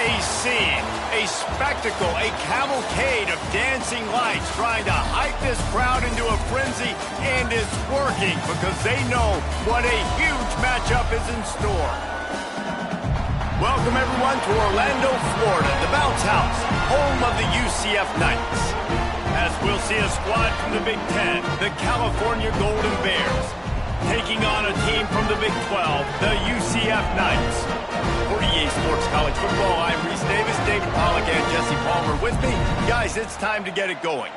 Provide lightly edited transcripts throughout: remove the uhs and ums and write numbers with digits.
A scene, a spectacle, a cavalcade of dancing lights trying to hype this crowd into a frenzy, and it's working because they know what a huge matchup is in store. Welcome everyone to Orlando, Florida, the Bounce House, home of the UCF Knights. As we'll see a squad from the Big Ten, the California Golden Bears, taking on a team from the Big 12, the UCF Knights. For EA Sports College Football, I'm Reese Davis, David Pollack, and Jesse Palmer with me. Guys, it's time to get it going.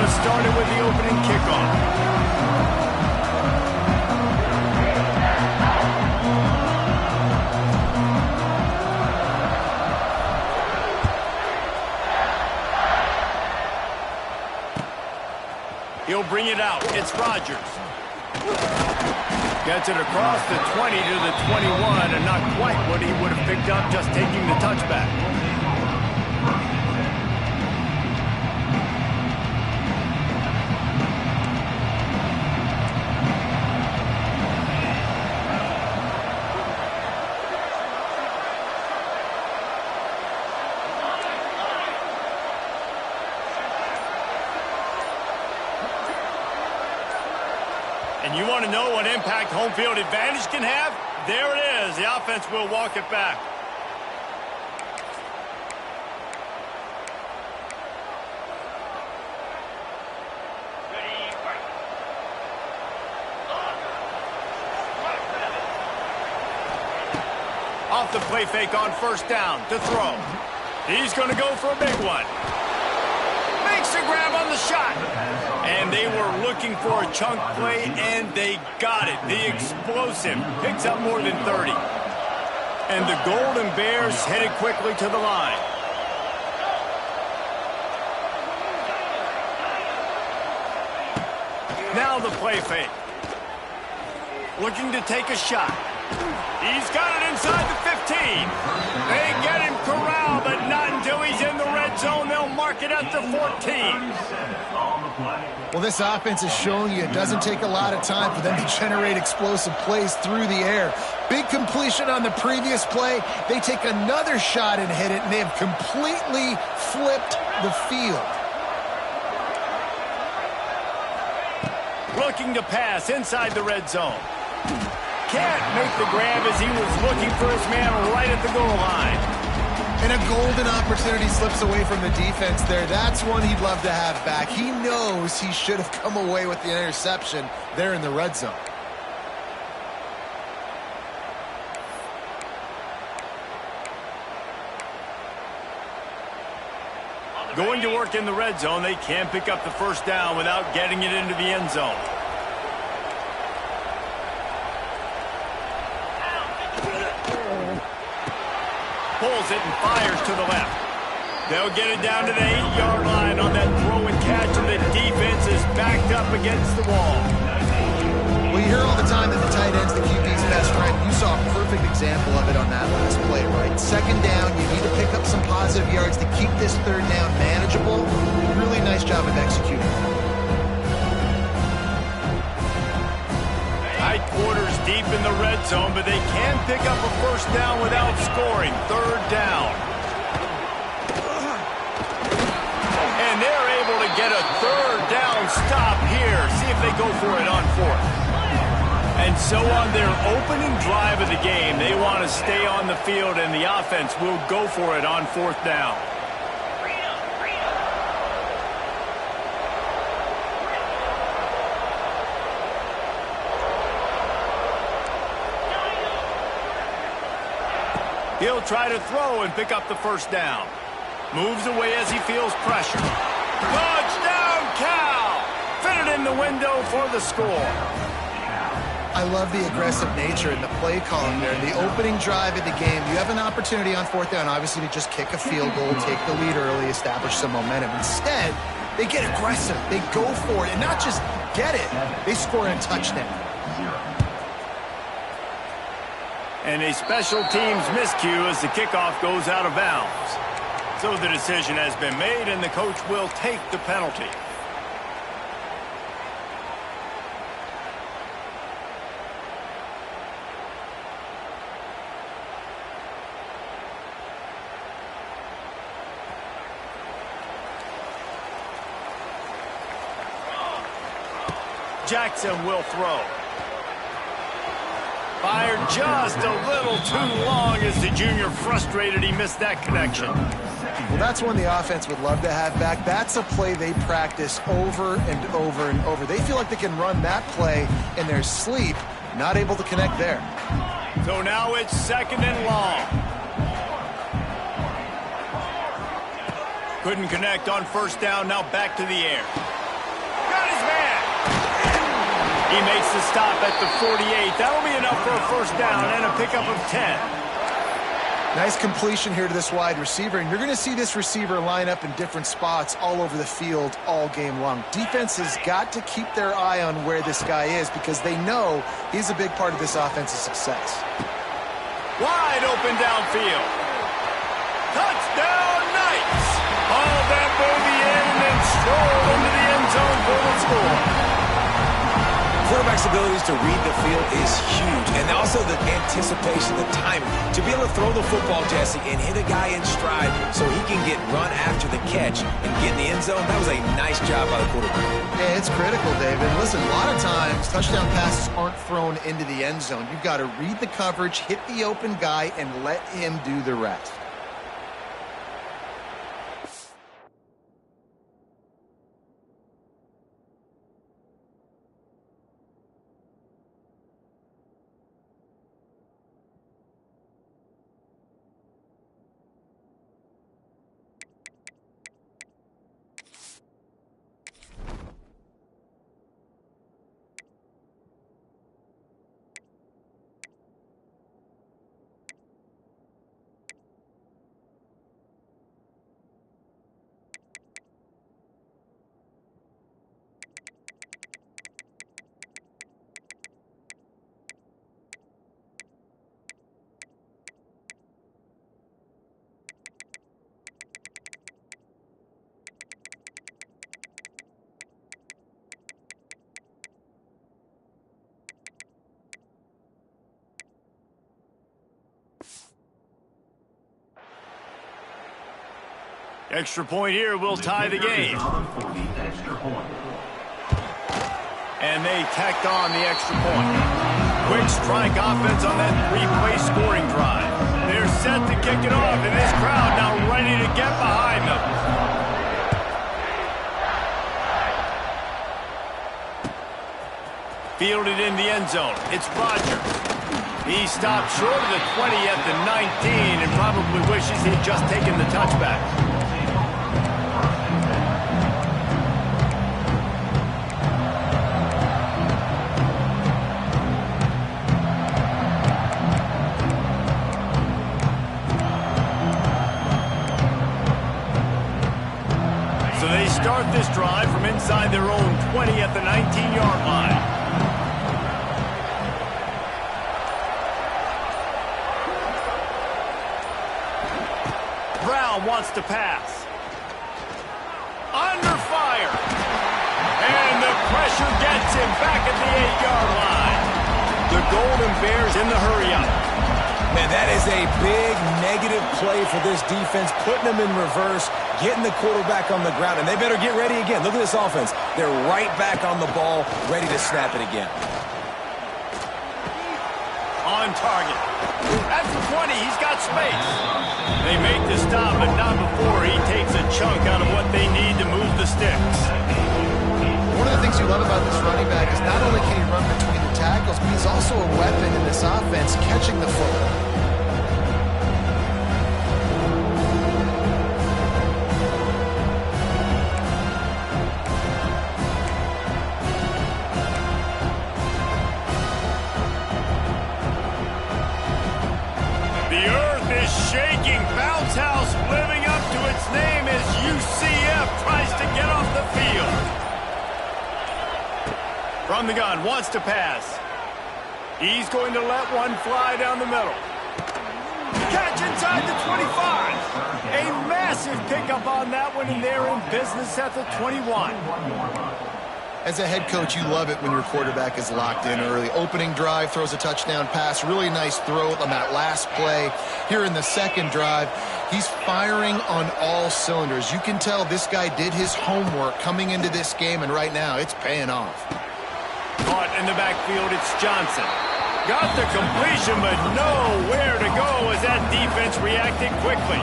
Started with the opening kickoff. He'll bring it out. It's Rodgers. Gets it across the 20 to the 21, and not quite what he would have picked up just taking the touchback. And you want to know what impact home field advantage can have? There it is. The offense will walk it back. Off the play fake on first down to throw. He's going to go for a big one. Makes a grab on the shot. And they were looking for a chunk play, and they got it. The explosive picks up more than 30. And the Golden Bears headed quickly to the line. Now the play fake. Looking to take a shot. He's got it inside the 15. They get him corralled, but not until he's in the red zone. They'll mark it at the 14. Well, this offense is showing you it doesn't take a lot of time for them to generate explosive plays through the air. Big completion on the previous play. They take another shot and hit it, and they have completely flipped the field. Looking to pass inside the red zone. Can't make the grab as he was looking for his man right at the goal line. And a golden opportunity slips away from the defense there. That's one he'd love to have back. He knows he should have come away with the interception there in the red zone. Going to work in the red zone, they can pick up the first down without getting it into the end zone. Pulls it and fires to the left. They'll get it down to the 8-yard line on that throw and catch, and the defense is backed up against the wall. Well, you hear all the time that the tight end's the QB's best friend. You saw a perfect example of it on that last play, right? Second down, you need to pick up some positive yards to keep this third down manageable. Really nice job of executing. Tight quarters deep in the red zone, but they can pick up a first down without scoring. Third down. And they're able to get a third down stop here. See if they go for it on fourth. And so on their opening drive of the game, they want to stay on the field, and the offense will go for it on fourth down. He'll try to throw and pick up the first down. Moves away as he feels pressure. Touchdown, Cal! Fitted in the window for the score. I love the aggressive nature and the play calling there. The opening drive of the game, you have an opportunity on fourth down, obviously, to just kick a field goal, take the lead early, establish some momentum. Instead, they get aggressive. They go for it, and not just get it. They score a touchdown. And a special teams miscue as the kickoff goes out of bounds. So the decision has been made, and the coach will take the penalty. Jackson will throw. Fired just a little too long as the junior frustrated he missed that connection. Well, that's one the offense would love to have back. That's a play they practice over and over and over. They feel like they can run that play in their sleep, not able to connect there. So now it's 2nd and long. Couldn't connect on first down, now back to the air. Got his man. He makes the stop at the 48. That'll be enough for a first down and a pickup of 10. Nice completion here to this wide receiver, and you're going to see this receiver line up in different spots all over the field all game long. Defense has got to keep their eye on where this guy is because they know he's a big part of this offense's success. Wide open downfield. Touchdown, Knights! All that bogey in and then strolled into the end zone for the score. Quarterback's abilities to read the field is huge, and also the anticipation, the timing. To be able to throw the football, Jesse, and hit a guy in stride so he can get run after the catch and get in the end zone, that was a nice job by the quarterback. Yeah, it's critical, David. Listen, a lot of times touchdown passes aren't thrown into the end zone. You've got to read the coverage, hit the open guy, and let him do the rest. Extra point here will tie the game. And they tacked on the extra point. Quick strike offense on that three-play scoring drive. They're set to kick it off, and this crowd now ready to get behind them. Fielded in the end zone. It's Rodgers. He stopped short of the 20 at the 19 and probably wishes he'd just taken the touchback. So they start this drive from inside their own 20 at the 19-yard line. Brown wants to pass. Under fire. And the pressure gets him back at the 8-yard line. The Golden Bears in the hurry-up. Man, that is a big negative play for this defense, putting them in reverse, getting the quarterback on the ground, and they better get ready again. Look at this offense. They're right back on the ball, ready to snap it again. On target. At the 20, he's got space. They make the stop, but not before he takes a chunk out of what they need to move the sticks. One of the things you love about this running back is not only can he run between the tackles, but he's also a weapon in this offense, catching the football. shaking. Bounce house living up to its name as UCF tries to get off the field. From the gun, wants to pass. He's going to let one fly down the middle. Catch inside the 25. A massive pickup on that one, and they're in business at the 21. As a head coach, you love it when your quarterback is locked in early. Opening drive, throws a touchdown pass. Really nice throw on that last play. Here in the second drive, he's firing on all cylinders. You can tell this guy did his homework coming into this game, and right now it's paying off. Caught in the backfield, it's Johnson. Got the completion, but nowhere to go as that defense reacted quickly.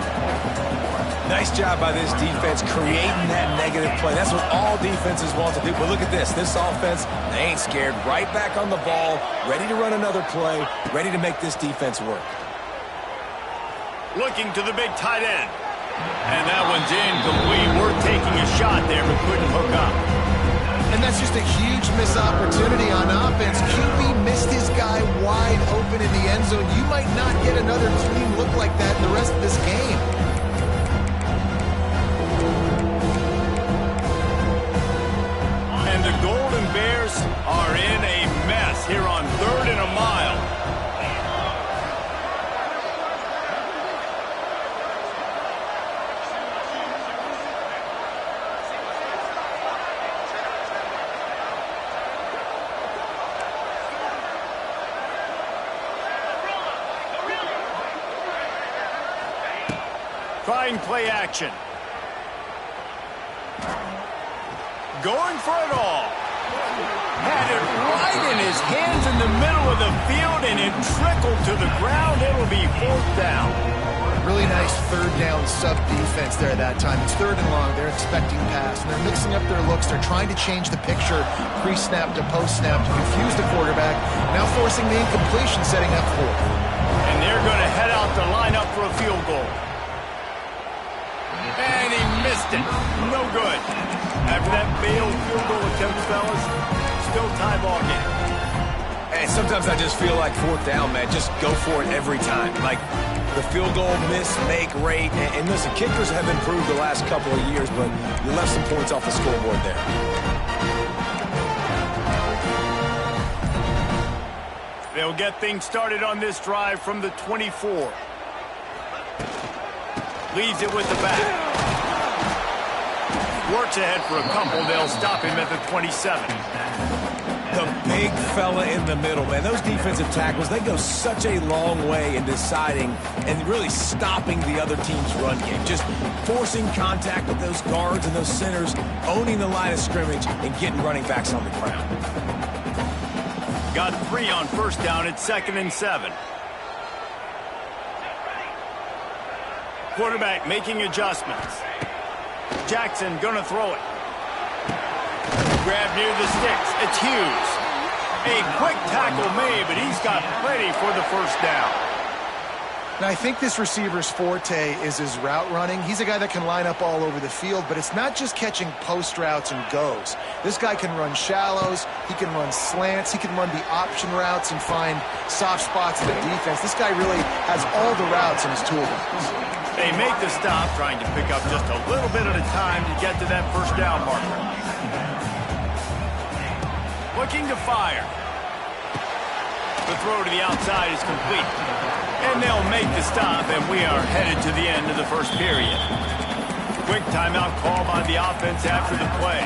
Nice job by this defense creating that negative play. That's what all defenses want to do. But look at this. This offense, they ain't scared. Right back on the ball, ready to run another play, ready to make this defense work. Looking to the big tight end. And that one's incomplete. We're taking a shot there, but couldn't hook up. And that's just a huge missed opportunity on offense. QB missed his guy wide open in the end zone. You might not get another clean look like that in the rest of this game. And the Golden Bears are in a mess here on 3rd and a mile. Trying play action. Going for it all. Had it right in his hands in the middle of the field, and it trickled to the ground. It'll be 4th down. Really nice 3rd down sub-defense there that time. It's 3rd and long. They're expecting pass, and they're mixing up their looks. They're trying to change the picture pre-snap to post-snap to confuse the quarterback, now forcing the incompletion, setting up 4th. And they're going to head out to line up for a field goal. And he missed it. No good. After that failed field goal attempt, fellas, still tie ball game. And sometimes I just feel like 4th down, man. Just go for it every time. Like the field goal miss-make rate. And listen, kickers have improved the last couple of years, but you left some points off the scoreboard there. They'll get things started on this drive from the 24. Leaves it with the back. Works ahead for a couple. They'll stop him at the 27. The big fella in the middle, man. Those defensive tackles, they go such a long way in deciding and really stopping the other team's run game. Just forcing contact with those guards and those centers, owning the line of scrimmage, and getting running backs on the ground. Got 3 on 1st down at 2nd and 7. Quarterback making adjustments. Jackson gonna throw it. Grab near the sticks. It's Hughes. A quick tackle made, but he's got plenty for the 1st down. Now, I think this receiver's forte is his route running. He's a guy that can line up all over the field, but it's not just catching post routes and goes. This guy can run shallows, he can run slants, he can run the option routes and find soft spots in the defense. This guy really has all the routes in his toolbox. They make the stop, trying to pick up just a little bit at a time to get to that 1st down marker. Looking to fire. The throw to the outside is complete. And they'll make the stop, and we are headed to the end of the 1st period. Quick timeout call by the offense after the play.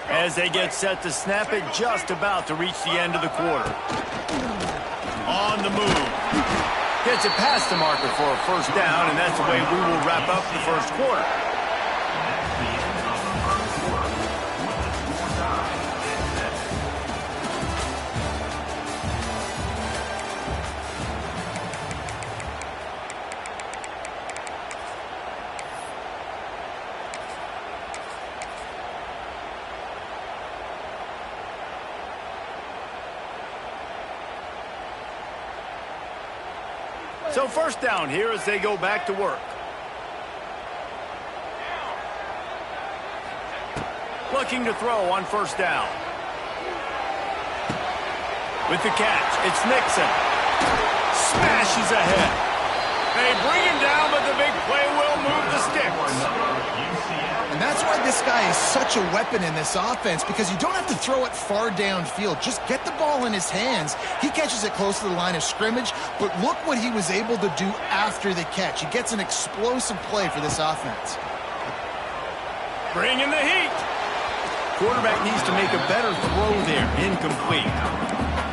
As they get set to snap it, just about to reach the end of the quarter. On the move. Gets it past the marker for a 1st down, and that's the way we will wrap up the 1st quarter. So first down here as they go back to work. Looking to throw on first down. With the catch, it's Nixon. Smashes ahead. They bring him down, but the big play will move the sticks. And that's why this guy is such a weapon in this offense, because you don't have to throw it far downfield. Just get the ball in his hands. He catches it close to the line of scrimmage, but look what he was able to do after the catch. He gets an explosive play for this offense. Bring in the heat. Quarterback needs to make a better throw there. Incomplete.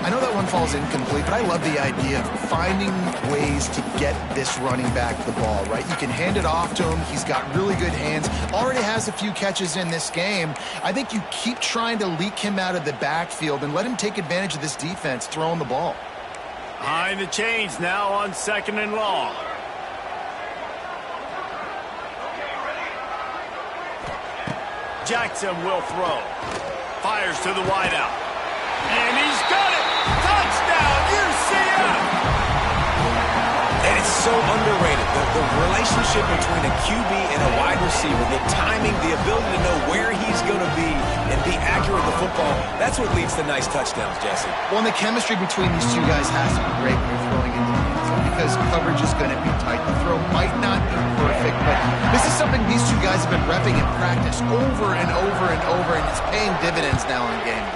I know that one falls incomplete, but I love the idea of finding ways to get this running back the ball, right? You can hand it off to him. He's got really good hands. Already has a few catches in this game. I think you keep trying to leak him out of the backfield and let him take advantage of this defense throwing the ball. Behind the chains now on 2nd and long. Jackson will throw. Fires to the wideout. And he's got it! Touchdown, UCF! And it's so underrated. The relationship between a QB and a wide receiver, the timing, the ability to know where he's going to be and be accurate with the football, that's what leads to nice touchdowns, Jesse. Well, and the chemistry between these two guys has to be great when you're throwing into the end zone, because coverage is going to be tight. The throw might not be perfect, but this is something these two guys have been repping in practice over and over and over, and it's paying dividends now in game.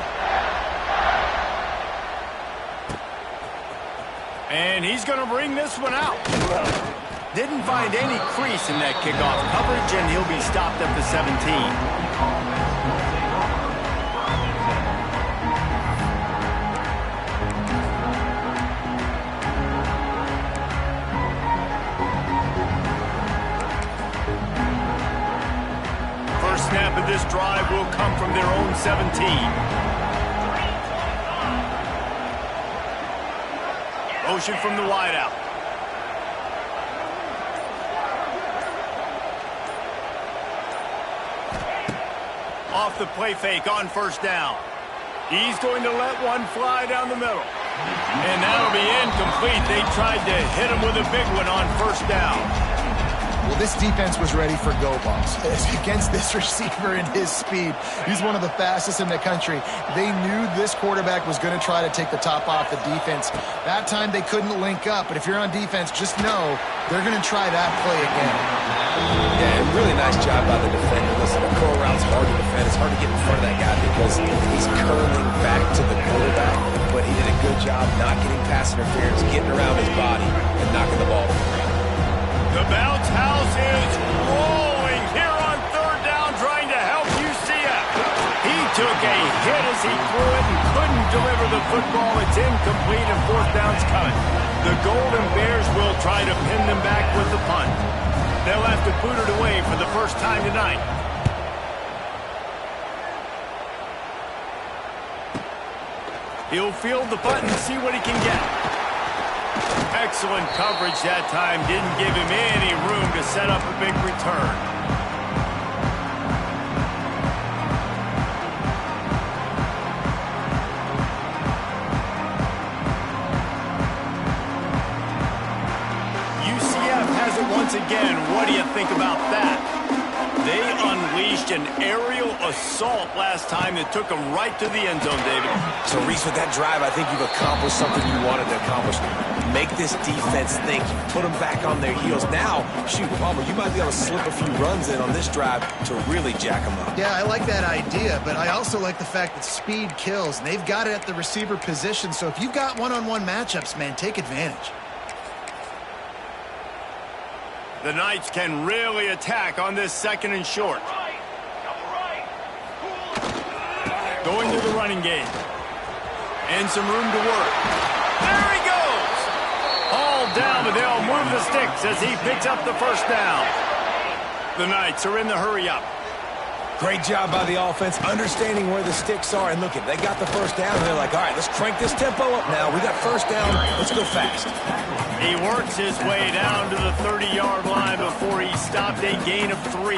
And he's going to bring this one out. Didn't find any crease in that kickoff coverage, and he'll be stopped at the 17. First snap of this drive will come from their own 17. Motion from the wideout. Off the play fake on first down. He's going to let one fly down the middle. And that'll be incomplete. They tried to hit him with a big one on first down. Well, this defense was ready for go balls. Against this receiver and his speed, he's one of the fastest in the country. They knew this quarterback was going to try to take the top off the defense. That time they couldn't link up, but if you're on defense, just know they're going to try that play again. Yeah, and really nice job by the defender. Listen, a curl route's hard to defend. It's hard to get in front of that guy because he's curling back to the quarterback, but he did a good job not getting pass interference, getting around his body, and knocking the ball to the ground. The bounce house is rolling here on 3rd down, trying to help UCF. He took a hit as he threw it and couldn't deliver the football. It's incomplete and 4th down's coming. The Golden Bears will try to pin them back with the punt. They'll have to boot it away for the first time tonight. He'll field the punt and see what he can get. Excellent coverage that time. Didn't give him any room to set up a big return. UCF has it once again. What do you think about that? They unleashed an aerial assault last time that took them right to the end zone, David. So, Reese, with that drive, I think you've accomplished something you wanted to accomplish. Make this defense think. You put them back on their heels. Now, shoot, Palmer, you might be able to slip a few runs in on this drive to really jack them up. Yeah, I like that idea, but I also like the fact that speed kills, and they've got it at the receiver position. So if you've got one-on-one matchups, man, take advantage. The Knights can really attack on this 2nd and short. Going to the running game. And some room to work. There he goes! All down, but they'll move the sticks as he picks up the first down. The Knights are in the hurry-up. Great job by the offense, understanding where the sticks are. And look, they got the first down, and they're like, all right, let's crank this tempo up now. We got first down. Let's go fast. He works his way down to the 30-yard line before he stopped, a gain of 3.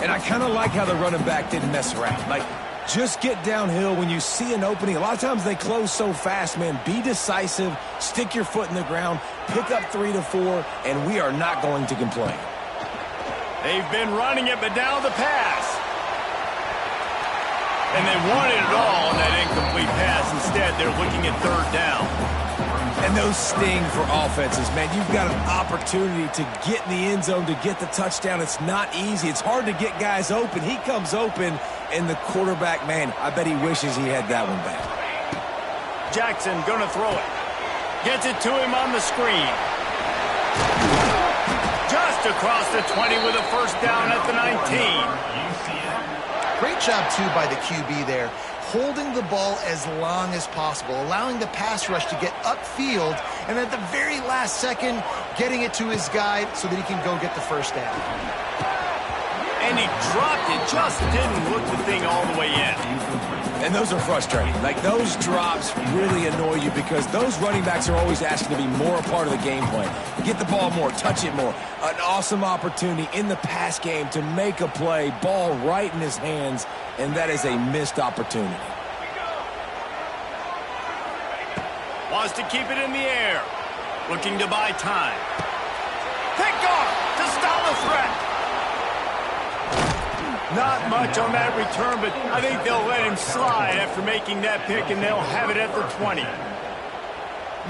And I kind of like how the running back didn't mess around. Like, Just get downhill when you see an opening. A lot of times they close so fast, man. Be decisive, stick your foot in the ground, pick up 3 to 4, and we are not going to complain. They've been running it, but now the pass. And they wanted it all on that incomplete pass. Instead, they're looking at 3rd down. And those sting for offenses, man. You've got an opportunity to get in the end zone, to get the touchdown. It's not easy. It's hard to get guys open. He comes open, and the quarterback, man, I bet he wishes he had that one back. Jackson going to throw it. Gets it to him on the screen. Just across the 20 with a 1st down at the 19. Great job, too, by the QB there, holding the ball as long as possible, allowing the pass rush to get upfield, and at the very last second, getting it to his guy so that he can go get the 1st down. And he dropped it, just didn't look the thing all the way in. And those are frustrating. Like, those drops really annoy you because those running backs are always asking to be more a part of the game plan. Get the ball more, touch it more. An awesome opportunity in the pass game to make a play, ball right in his hands, and that is a missed opportunity. Wants to keep it in the air. Looking to buy time. Pick off to stop the threat. Not much on that return, but I think they'll let him slide after making that pick, and they'll have it at the 20.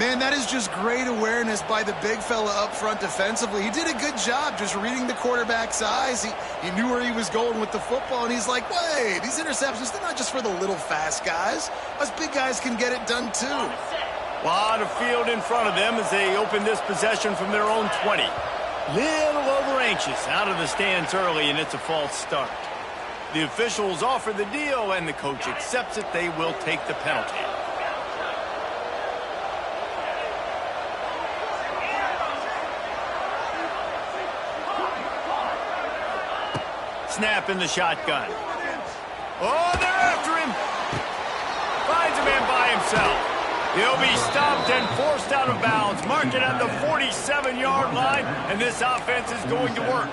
Man, that is just great awareness by the big fella up front defensively. He did a good job just reading the quarterback's eyes. He knew where he was going with the football, and he's like, wait, these interceptions, they're not just for the little fast guys. Us big guys can get it done too. A lot of field in front of them as they open this possession from their own 20. Little over-anxious out of the stands early, and it's a false start. The officials offer the deal, and the coach accepts it. They will take the penalty. Snap in the shotgun. Oh, they're after him. Finds a man by himself. He'll be stopped and forced out of bounds. Mark it on the 47-yard line, and this offense is going to work.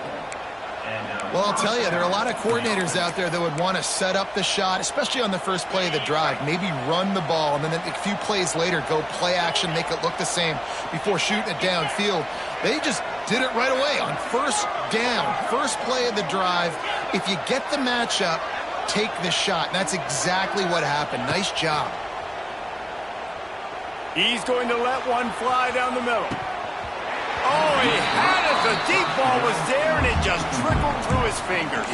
Well, I'll tell you, there are a lot of coordinators out there that would want to set up the shot, especially on the first play of the drive. Maybe run the ball, and then a few plays later, go play action, make it look the same before shooting it downfield. They just did it right away on 1st down, first play of the drive. If you get the matchup, take the shot. And that's exactly what happened. Nice job. He's going to let one fly down the middle. Oh, he had it. The deep ball was there, and it just trickled through his fingers.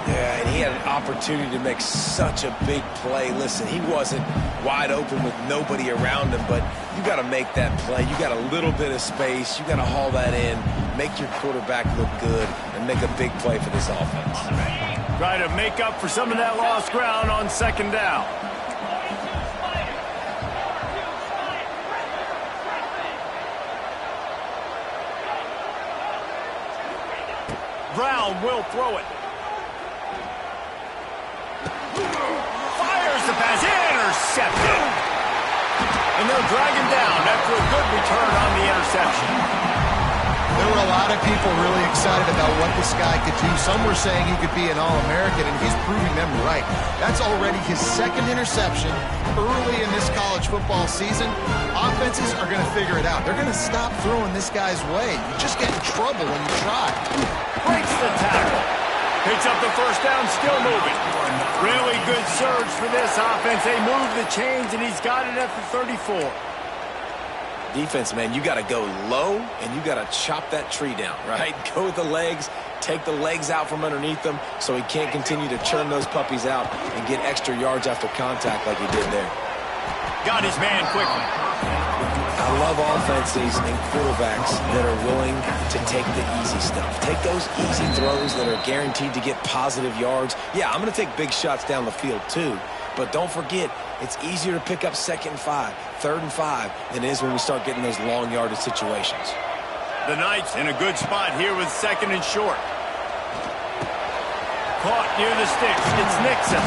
Yeah, and he had an opportunity to make such a big play. Listen, he wasn't wide open with nobody around him, but you got to make that play. You got a little bit of space. You got to haul that in, make your quarterback look good, and make a big play for this offense. Try to make up for some of that lost ground on 2nd down. Brown will throw it. Fires the pass. Intercepted. And they'll drag him down after a good return on the interception. There were a lot of people really excited about what this guy could do. Some were saying he could be an All-American, and he's proving them right. That's already his 2nd interception early in this college football season. Offenses are going to figure it out. They're going to stop throwing this guy's way. You just get in trouble when you try. Breaks the tackle. Picks up the 1st down, still moving. Really good surge for this offense. They move the chains, and he's got it at the 34. Defense, man, you got to go low, and you got to chop that tree down, right? Go with the legs, take the legs out from underneath them so he can't continue to churn those puppies out and get extra yards after contact like he did there. Got his man quickly. I love offenses and quarterbacks that are willing to take the easy stuff. Take those easy throws that are guaranteed to get positive yards. Yeah, I'm going to take big shots down the field too, but don't forget, it's easier to pick up 2nd and 5, 3rd and 5 than it is when we start getting those long yardage situations. The Knights in a good spot here with 2nd and short. Caught near the sticks. It's Nixon.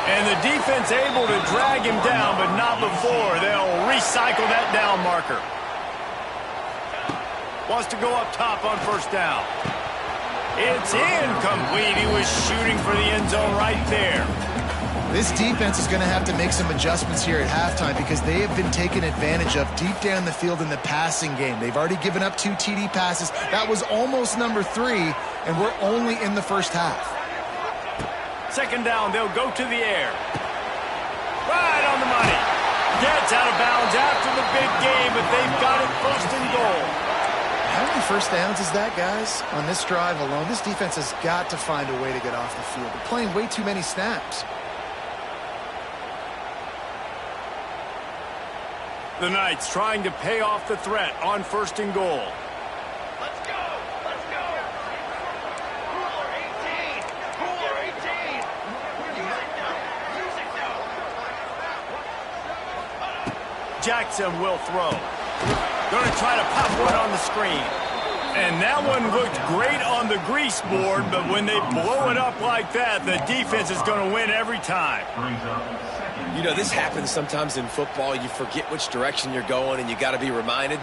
And the defense able to drag him down, but not before. They'll recycle that down marker. Wants to go up top on 1st down. It's incomplete. He was shooting for the end zone right there. This defense is going to have to make some adjustments here at halftime because they have been taken advantage of deep down the field in the passing game. They've already given up 2 TD passes. That was almost number 3, and we're only in the first half. Second down, they'll go to the air. Right on the money. Gets out of bounds after the big game, but they've got it first and goal. How many first downs is that, guys? On this drive alone, this defense has got to find a way to get off the field. They're playing way too many snaps. The Knights trying to pay off the threat on first and goal. Let's go! Let's go! Cooler 18! Cooler 18! Music now! Music now! Jackson will throw. Going to try to pop one on the screen. And that one looked great on the grease board, but when they blow it up like that, the defense is going to win every time. You know, this happens sometimes in football. You forget which direction you're going, and you got to be reminded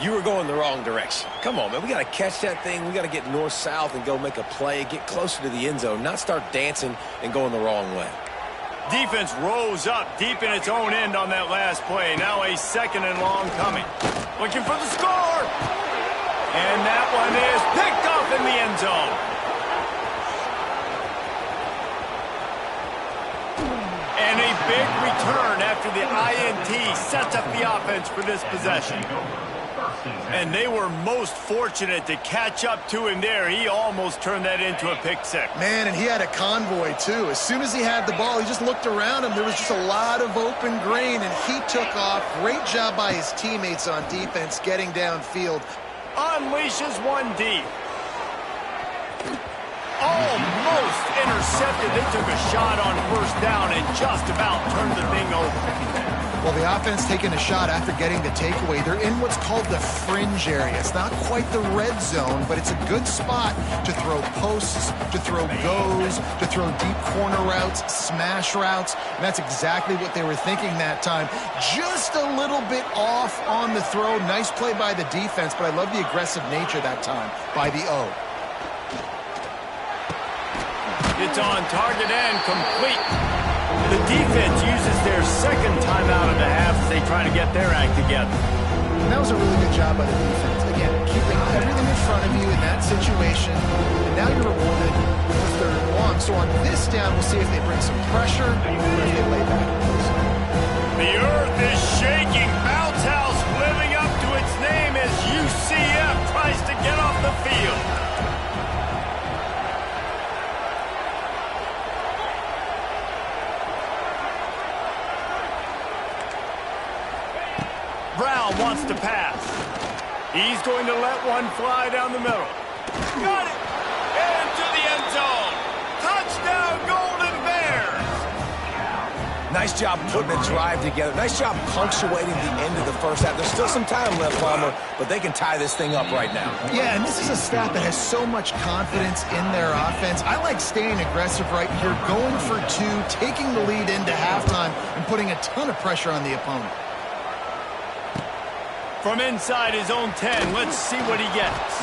you were going the wrong direction. Come on, man. We got to catch that thing. We got to get north-south and go make a play, get closer to the end zone, not start dancing and going the wrong way. Defense rose up deep in its own end on that last play. Now a second and long coming. Looking for the score. And that one is picked off in the end zone. And a big return after the INT sets up the offense for this possession. And they were most fortunate to catch up to him there. He almost turned that into a pick six. Man, and he had a convoy, too. As soon as he had the ball, he just looked around him. There was just a lot of open grain, and he took off. Great job by his teammates on defense getting downfield. Unleashes one deep. Almost intercepted. They took a shot on first down and just about turned the thing over. Well, the offense taking a shot after getting the takeaway. They're in what's called the fringe area. It's not quite the red zone, but it's a good spot to throw posts, to throw goes, to throw deep corner routes, smash routes. And that's exactly what they were thinking that time. Just a little bit off on the throw. Nice play by the defense, but I love the aggressive nature that time by the O. It's on target and complete. The defense uses their second timeout of the half as they try to get their act together. And that was a really good job by the defense. Again, keeping everything in front of you in that situation. And now you're rewarded with third and long. So on this down, we'll see if they bring some pressure or if they lay back. The earth is shaking. Bounce House living up to its name as UCF tries to get off the field. Brown wants to pass. He's going to let one fly down the middle. Got it! Into the end zone. Touchdown, Golden Bears! Nice job putting a drive together. Nice job punctuating the end of the first half. There's still some time left, Palmer, but they can tie this thing up right now. Yeah, and this is a staff that has so much confidence in their offense. I like staying aggressive right here, going for 2, taking the lead into halftime, and putting a ton of pressure on the opponent. From inside his own 10, let's see what he gets.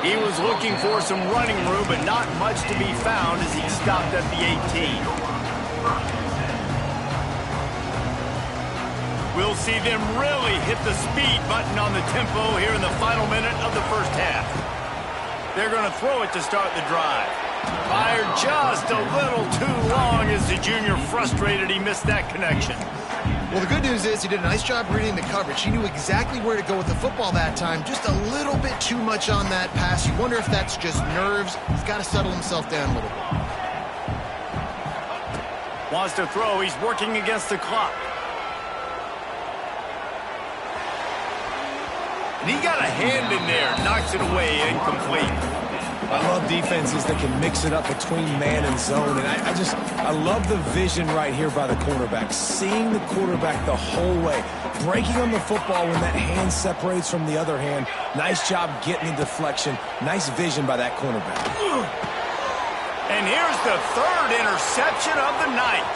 He was looking for some running room, but not much to be found as he stopped at the 18. We'll see them really hit the speed button on the tempo here in the final minute of the first half. They're going to throw it to start the drive. Fired just a little too long as the junior frustrated he missed that connection. Well, the good news is he did a nice job reading the coverage. He knew exactly where to go with the football that time. Just a little bit too much on that pass. You wonder if that's just nerves. He's got to settle himself down a little bit. Wants to throw. He's working against the clock. And he got a hand in there. Knocks it away. Incomplete. I love defenses that can mix it up between man and zone, and I love the vision right here by the cornerback, seeing the quarterback the whole way, breaking on the football when that hand separates from the other hand. Nice job getting the deflection. Nice vision by that cornerback. And here's the third interception of the night.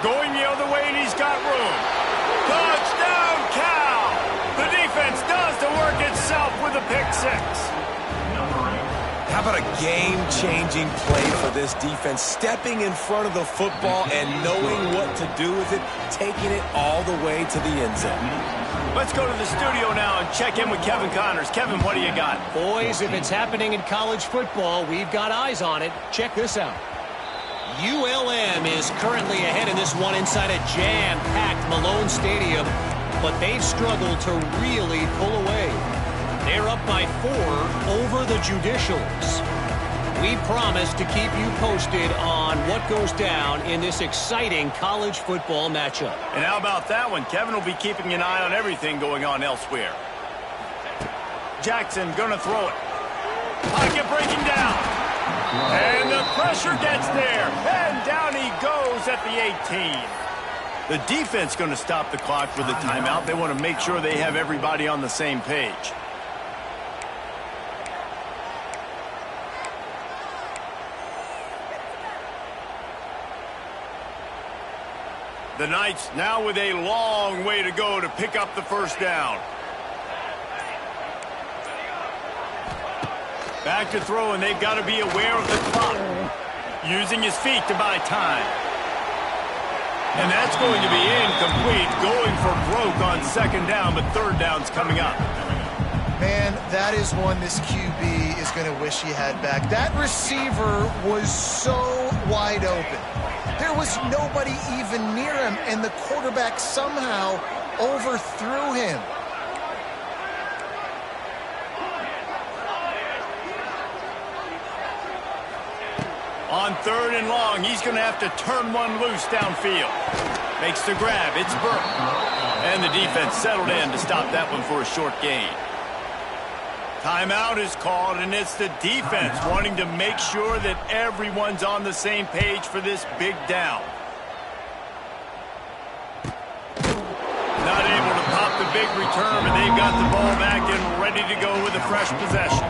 Going the other way, and he's got room. Touchdown, Cal! The defense does the work itself with a pick six. How about a game-changing play for this defense? Stepping in front of the football and knowing what to do with it, taking it all the way to the end zone. Let's go to the studio now and check in with Kevin Connors. Kevin, what do you got? Boys, if it's happening in college football, we've got eyes on it. Check this out. ULM is currently ahead in this one inside a jam-packed Malone Stadium, but they've struggled to really pull away. They're up by 4 over the Judicials. We promise to keep you posted on what goes down in this exciting college football matchup. And how about that one? Kevin will be keeping an eye on everything going on elsewhere. Jackson gonna throw it. Pocket breaking down. And the pressure gets there. And down he goes at the 18. The defense gonna stop the clock with a timeout. They want to make sure they have everybody on the same page. The Knights now with a long way to go to pick up the first down. Back to throw, and they've got to be aware of the clock. Using his feet to buy time. And that's going to be incomplete. Going for broke on second down, but third down's coming up. Man, that is one this QB is going to wish he had back. That receiver was so wide open. There was nobody even near him, and the quarterback somehow overthrew him. On third and long, he's going to have to turn one loose downfield. Makes the grab. It's Burke. And the defense settled in to stop that one for a short gain. Timeout is called, and it's the defense wanting to make sure that everyone's on the same page for this big down. Not able to pop the big return, but they've got the ball back and ready to go with a fresh possession.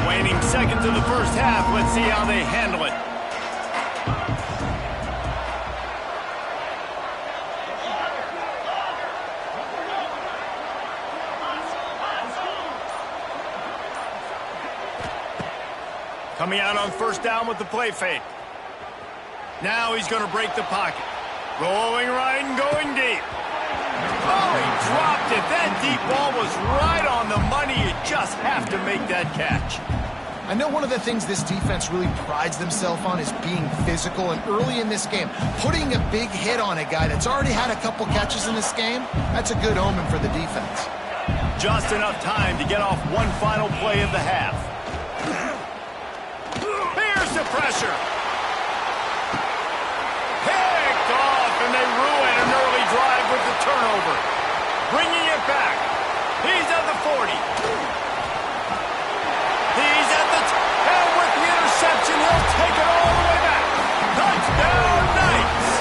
Waning seconds of the first half. Let's see how they handle it. Coming out on first down with the play fake. Now he's going to break the pocket. Rolling right and going deep. Oh, he dropped it. That deep ball was right on the money. You just have to make that catch. I know one of the things this defense really prides themselves on is being physical, and early in this game, putting a big hit on a guy that's already had a couple catches in this game, that's a good omen for the defense. Just enough time to get off one final play of the half. Here's the pressure. Picked off, and they ruin an early drive with the turnover. Bringing it back. He's at the 40. He's at the and with the interception, he'll take it all the way back. Touchdown, Knights!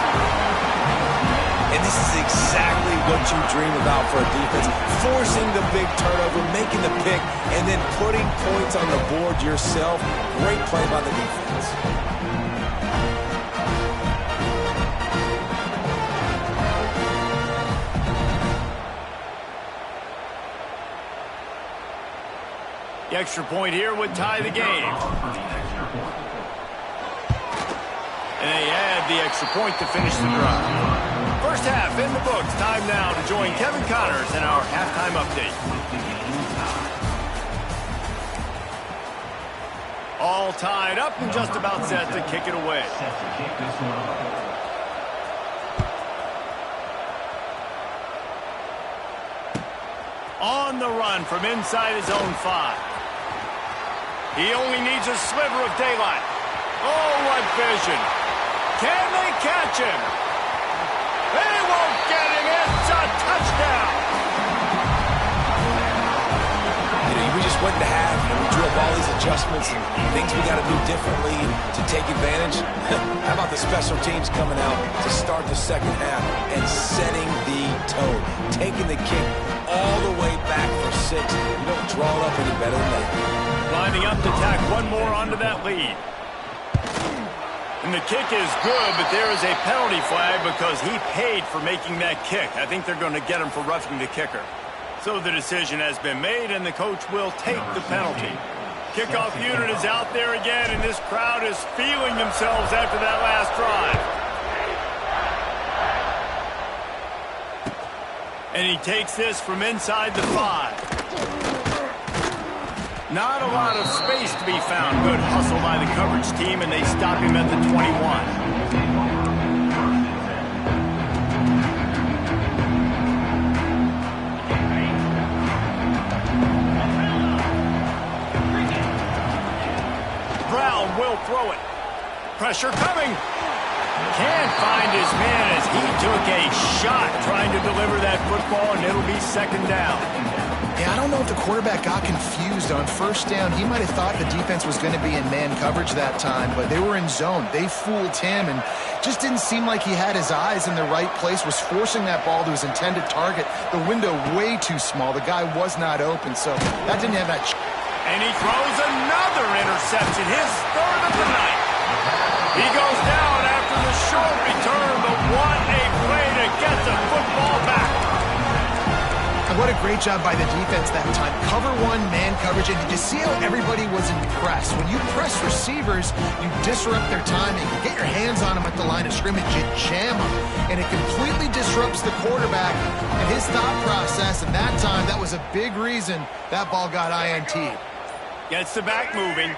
And this is exactly what you dream about for a defense. Forcing the big turnover, making the pick, and then putting points on the board yourself. Great play by the defense. The extra point here would tie the game. And they add the extra point to finish the drive. First half in the books. Time now to join Kevin Connors in our halftime update. All tied up and just about set to kick it away. On the run from inside his own 5. He only needs a sliver of daylight. Oh, what vision. Can they catch him? They won't get him. It's a touchdown. You know, we just went to half, and we drew up all these adjustments and things we got to do differently to take advantage. How about the special teams coming out to start the second half and setting the tone, taking the kick all the way back for 6. You don't draw it up any better than that. Lining up to tack one more onto that lead. And the kick is good, but there is a penalty flag because he paid for making that kick. I think they're going to get him for roughing the kicker. So the decision has been made, and the coach will take the penalty. Kickoff unit is out there again, and this crowd is feeling themselves after that last drive. And he takes this from inside the 5. Not a lot of space to be found. Good hustle by the coverage team, and they stop him at the 21. Brown will throw it. Pressure coming. Can't find his man as he took a shot trying to deliver that football, and it'll be second down. Yeah, I don't know if the quarterback got confused on first down. He might have thought the defense was going to be in man coverage that time, but they were in zone. They fooled him and just didn't seem like he had his eyes in the right place, was forcing that ball to his intended target. The window way too small. The guy was not open, so that didn't have that. And he throws another interception, his third of the night. He goes down after the short return, but what a play to get the football back. And what a great job by the defense that time. Cover one, man coverage, and did you see how everybody was impressed? When you press receivers, you disrupt their timing. You get your hands on them at the line of scrimmage, you jam them, and it completely disrupts the quarterback and his thought process, and that time, that was a big reason that ball got INT'd. Gets the back moving.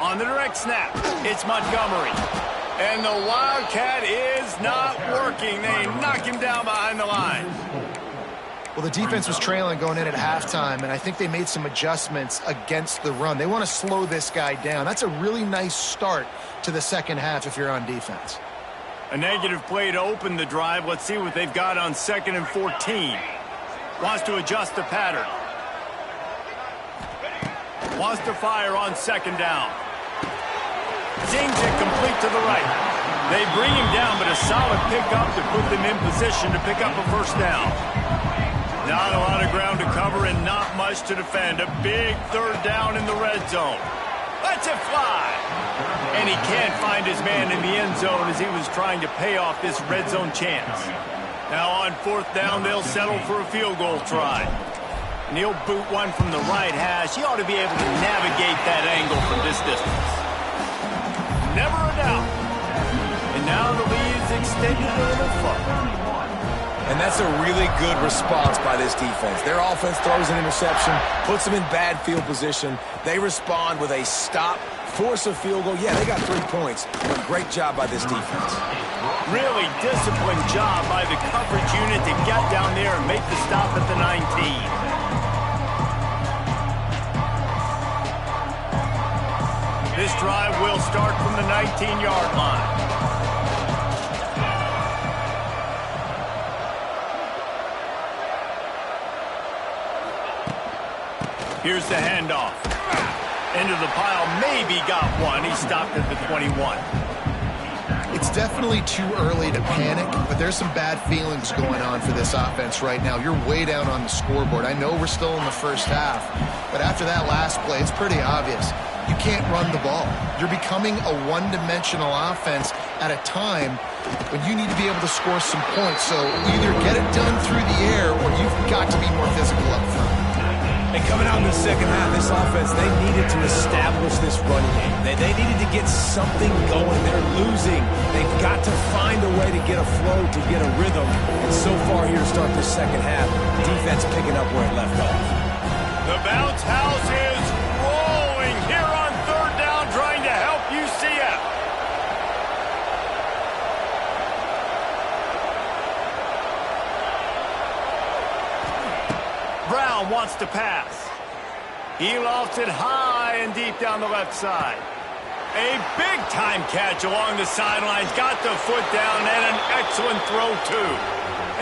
On the direct snap, it's Montgomery. And the Wildcat is not working. They knock him down behind the line. Well, the defense was trailing going in at halftime, and I think they made some adjustments against the run. They want to slow this guy down. That's a really nice start to the second half if you're on defense. A negative play to open the drive. Let's see what they've got on 2nd and 14. Wants to adjust the pattern. Wants to fire on 2nd down. Zings it complete to the right. They bring him down, but a solid pickup to put them in position to pick up a first down. Not a lot of ground to cover and not much to defend. A big third down in the red zone. Lets it fly. And he can't find his man in the end zone as he was trying to pay off this red zone chance. Now on 4th down, they'll settle for a field goal try. And he'll boot one from the right hash. He ought to be able to navigate that angle from this distance. Never a doubt. And now the lead's extended a little further. And that's a really good response by this defense. Their offense throws an interception, puts them in bad field position. They respond with a stop, force a field goal. Yeah, they got 3 points. But great job by this defense. Really disciplined job by the coverage unit to get down there and make the stop at the 19. This drive will start from the 19-yard line. Here's the handoff. Into the pile, maybe got one. He stopped at the 21. It's definitely too early to panic, but there's some bad feelings going on for this offense right now. You're way down on the scoreboard. I know we're still in the first half, but after that last play, it's pretty obvious. You can't run the ball. You're becoming a one-dimensional offense at a time when you need to be able to score some points. So either get it done through the air or you've got to be more physical up front. And coming out in the second half, this offense, they needed to establish this running game. They needed to get something going. They're losing. They've got to find a way to get a flow, to get a rhythm. And so far here to start this second half, defense picking up where it left off. The bounce house is rolling here on 3rd down, trying to help UCF. Brown wants to pass. He lofts it high and deep down the left side. A big-time catch along the sidelines. Got the foot down and an excellent throw, too.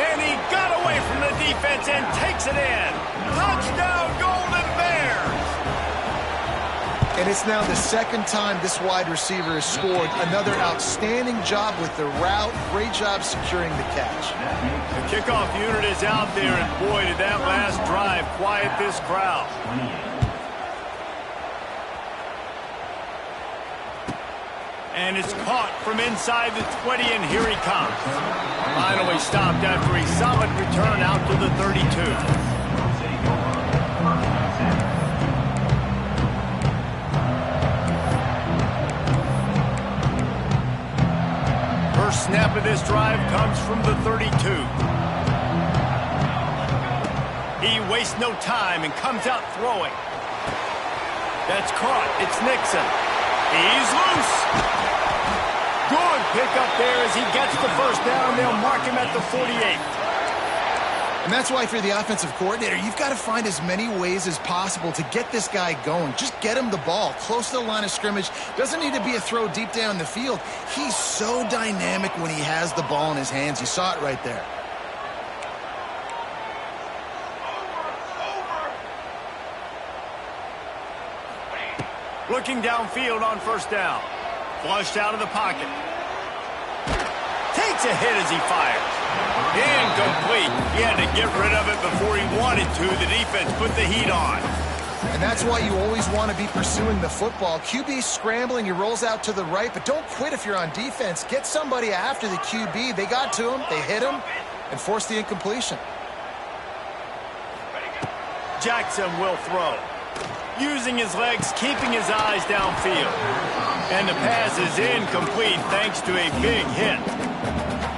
And he got away from the defense and takes it in. Touchdown, Golden Bears! And it's now the second time this wide receiver has scored. Another outstanding job with the route. Great job securing the catch. The kickoff unit is out there, and boy, did that last drive quiet this crowd. And it's caught from inside the 20, and here he comes. Finally stopped after a solid return out to the 32. First snap of this drive comes from the 32. He wastes no time and comes out throwing. That's caught. It's Nixon. He's loose. Good pickup there as he gets the first down. They'll mark him at the 48. And that's why, if you're the offensive coordinator, you've got to find as many ways as possible to get this guy going. Just get him the ball close to the line of scrimmage. Doesn't need to be a throw deep down the field. He's so dynamic when he has the ball in his hands. You saw it right there. Looking downfield on first down. Flushed out of the pocket. Takes a hit as he fires. Incomplete. He had to get rid of it before he wanted to. The defense put the heat on. And that's why you always want to be pursuing the football. QB scrambling, he rolls out to the right, but don't quit if you're on defense. Get somebody after the QB. They got to him, they hit him, and forced the incompletion. Jackson will throw. Using his legs, keeping his eyes downfield. And the pass is incomplete thanks to a big hit.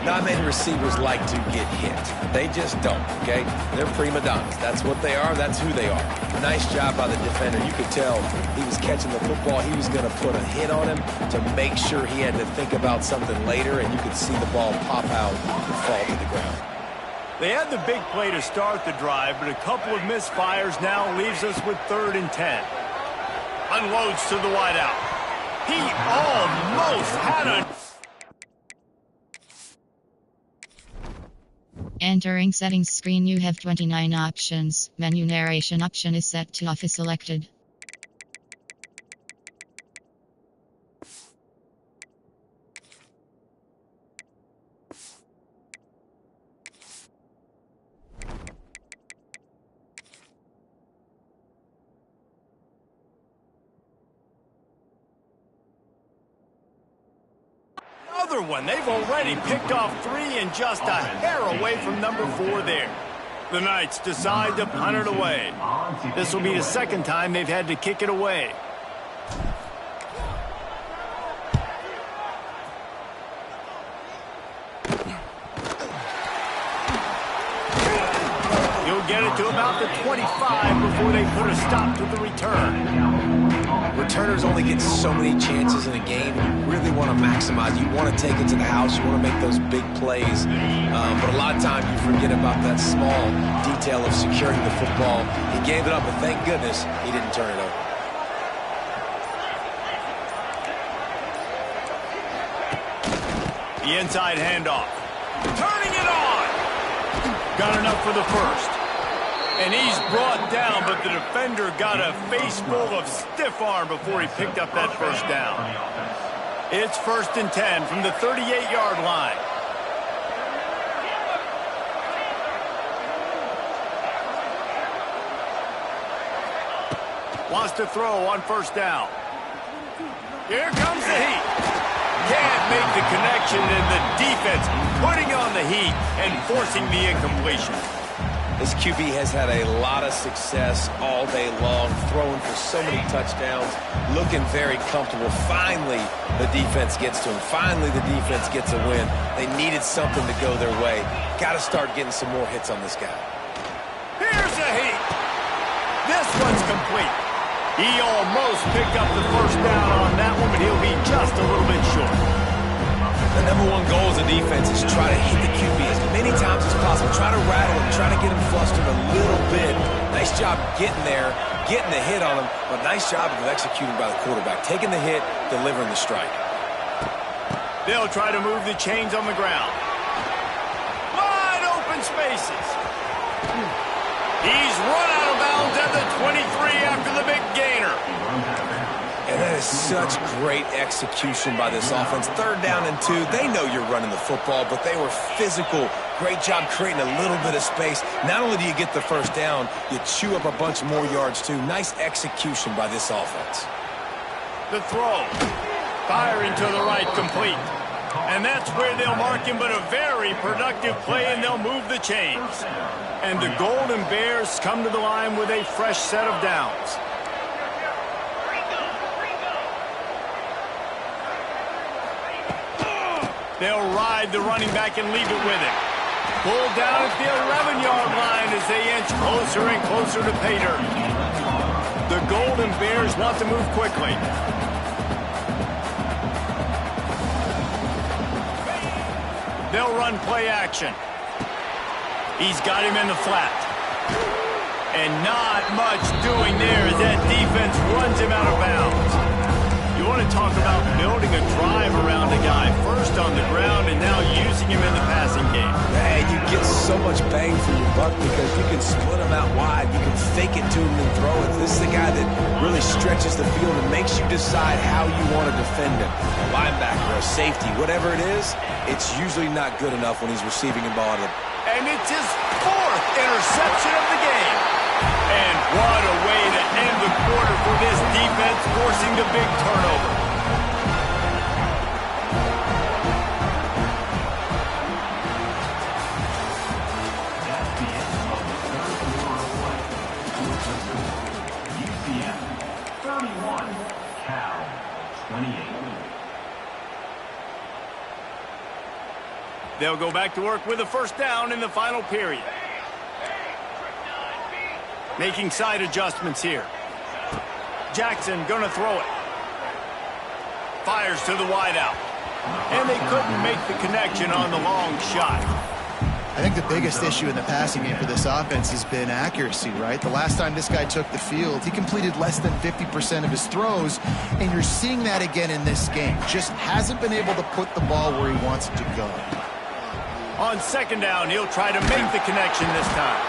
Not many receivers like to get hit. They just don't, okay? They're prima donnas. That's what they are. That's who they are. Nice job by the defender. You could tell he was catching the football. He was going to put a hit on him to make sure he had to think about something later, and you could see the ball pop out and fall to the ground. They had the big play to start the drive, but a couple of misfires now leaves us with 3rd and 10. Unloads to the wideout. He almost had a... Entering settings screen, you have 29 options. Menu narration option is set to off is selected. Other one. They've already picked off 3 and just a hair away from number 4 there. The Knights decide to punt it away. This will be the second time they've had to kick it away. He'll get it to about the 25 before they put a stop to the return. Returners only get so many chances in a game. You really want to maximize. You want to take it to the house. You want to make those big plays. But a lot of times you forget about that small detail of securing the football. He gave it up, but thank goodness he didn't turn it over. The inside handoff. Turning it on. Got enough for the first. And he's brought down, but the defender got a face full of stiff arm before he picked up that first down. It's 1st and 10 from the 38-yard line. Wants to throw on first down. Here comes the heat. Can't make the connection, and the defense putting on the heat and forcing the incompletion. This QB has had a lot of success all day long, throwing for so many touchdowns, looking very comfortable. Finally, the defense gets to him. Finally, the defense gets a win. They needed something to go their way. Got to start getting some more hits on this guy. Here's a heat. This one's complete. He almost picked up the first down on that one, but he'll be just a little bit short. The number one goal as a defense is try to hit the QB as many times as possible. Try to rattle him, try to get him flustered a little bit. Nice job getting there, getting the hit on him, but nice job of executing by the quarterback. Taking the hit, delivering the strike. They'll try to move the chains on the ground. Wide open spaces. He's run out of bounds at the 23 after the big gainer. And that is such great execution by this offense. 3rd down and 2. They know you're running the football, but they were physical. Great job creating a little bit of space. Not only do you get the first down, you chew up a bunch more yards too. Nice execution by this offense. The throw. Firing to the right, complete. And that's where they'll mark him, but a very productive play, and they'll move the chains. And the Golden Bears come to the line with a fresh set of downs. They'll ride the running back and leave it with him. Pulled down at the 11-yard line as they inch closer and closer to pay dirt. The Golden Bears want to move quickly. They'll run play action. He's got him in the flat. And not much doing there as that defense runs him out of bounds. You want to talk about building a drive around a guy, first on the ground and now using him in the passing game. And you get so much bang for your buck because you can split him out wide. You can fake it to him and throw it. This is the guy that really stretches the field and makes you decide how you want to defend him. A linebacker, a safety, whatever it is, it's usually not good enough when he's receiving the ball. And it's his 4th interception of the game. And what a way to end the quarter for this defense, forcing the big turnover. UCF 31, Cal 28. They'll go back to work with a first down in the final period. Making side adjustments here. Jackson gonna throw it. Fires to the wideout. And they couldn't make the connection on the long shot. I think the biggest issue in the passing game for this offense has been accuracy, right? The last time this guy took the field, he completed less than 50% of his throws, and you're seeing that again in this game. Just hasn't been able to put the ball where he wants it to go. On second down, he'll try to make the connection this time.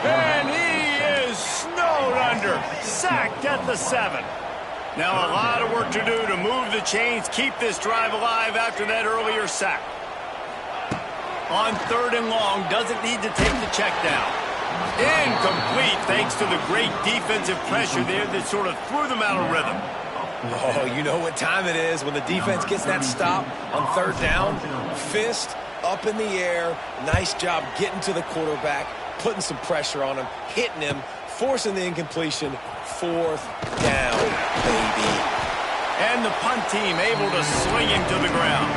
And he is snowed under. Sacked at the 7. Now a lot of work to do to move the chains, keep this drive alive after that earlier sack. On 3rd and long, doesn't need to take the check down. Incomplete thanks to the great defensive pressure there that sort of threw them out of rhythm. Oh, you know what time it is when the defense gets that stop on 3rd down. Fist up in the air. Nice job getting to the quarterback, putting some pressure on him, hitting him, forcing the incompletion. 4th down, baby. And the punt team able to swing him to the ground.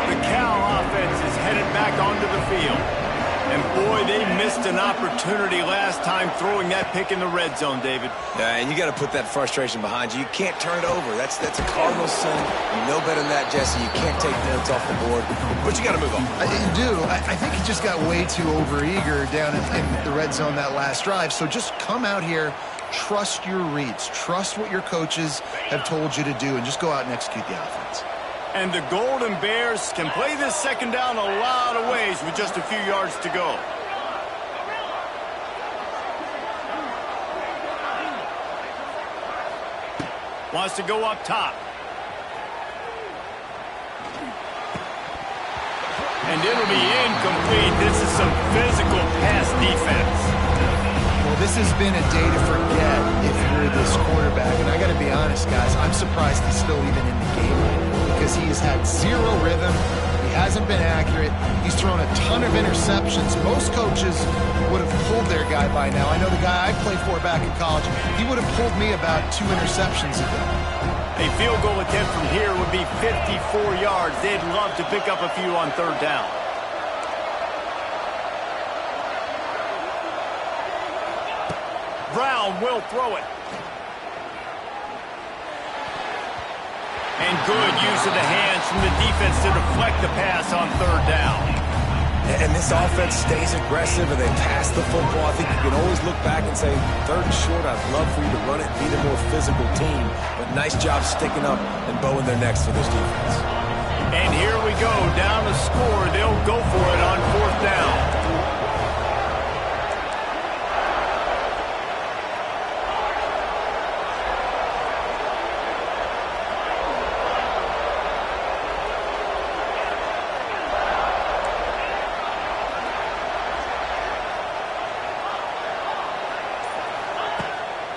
The Cal offense is headed back onto the field. And boy, they missed an opportunity last time throwing that pick in the red zone, David. And you got to put that frustration behind you. You can't turn it over. That's a cardinal sin. You know better than that, Jesse. You can't take points off the board. But you got to move on. You do. I think he just got way too overeager down in the red zone that last drive. So just come out here, trust your reads, trust what your coaches have told you to do, and just go out and execute the offense. And the Golden Bears can play this second down a lot of ways with just a few yards to go. Wants to go up top. And it'll be incomplete. This is some physical pass defense. Well, this has been a day to forget if you're this quarterback. And I got to be honest, guys, I'm surprised he's still even in the game right now because he has had zero rhythm. He hasn't been accurate. He's thrown a ton of interceptions. Most coaches would have pulled their guy by now. I know the guy I played for back in college, he would have pulled me about 2 interceptions ago. A field goal attempt from here would be 54 yards. They'd love to pick up a few on 3rd down. Brown will throw it. And good use of the hands from the defense to deflect the pass on 3rd down. And this offense stays aggressive and they pass the football. I think you can always look back and say, 3rd and short, I'd love for you to run it, be the more physical team. But nice job sticking up and bowing their necks for this defense. And here we go, down to score. They'll go for it on 4th down.